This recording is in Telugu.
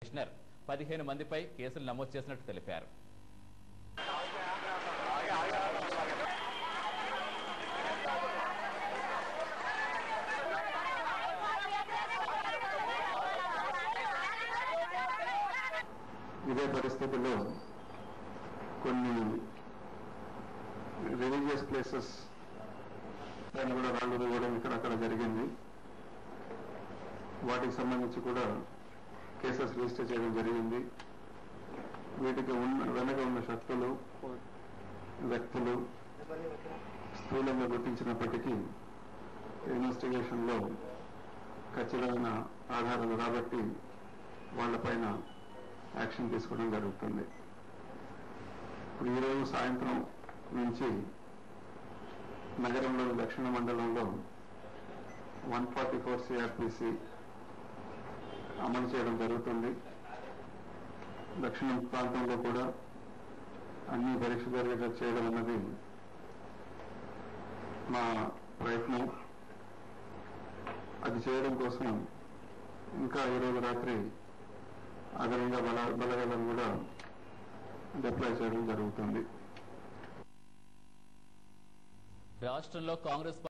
కమిషనర్ 15 మందిపై కేసులు నమోదు చేసినట్టు తెలిపారు. ఇదే పరిస్థితుల్లో కొన్ని రిలీజియస్ ప్లేసెస్ పైన కూడా రాళ్ళు ఇవ్వడం ఇక్కడక్కడ జరిగింది. వాటికి సంబంధించి కూడా కేసెస్ రిజిస్టర్ చేయడం జరిగింది. వీటికి వెనక ఉన్న శక్తులు, వ్యక్తులు స్థూలంగా గుర్తించినప్పటికీ ఇన్వెస్టిగేషన్ లో ఖచ్చితమైన ఆధారాలు రాబట్టి వాళ్లపైన యాక్షన్ తీసుకోవడం జరుగుతుంది. ఇప్పుడు ఈరోజు సాయంత్రం నుంచి నగరంలోని దక్షిణ మండలంలో 144 సిఆర్పిసి అమలు చేయడం జరుగుతుంది. దక్షిణ ప్రాంతంలో కూడా అన్ని పరీక్ష జరిగేలా చేయడం అన్నది మా ప్రయత్నం. అది చేయడం కోసం ఇంకా ఈరోజు రాత్రి అదనంగా బలగాలను కూడా డిప్లాయ్ చేయడం జరుగుతుంది. రాష్ట్రంలో కాంగ్రెస్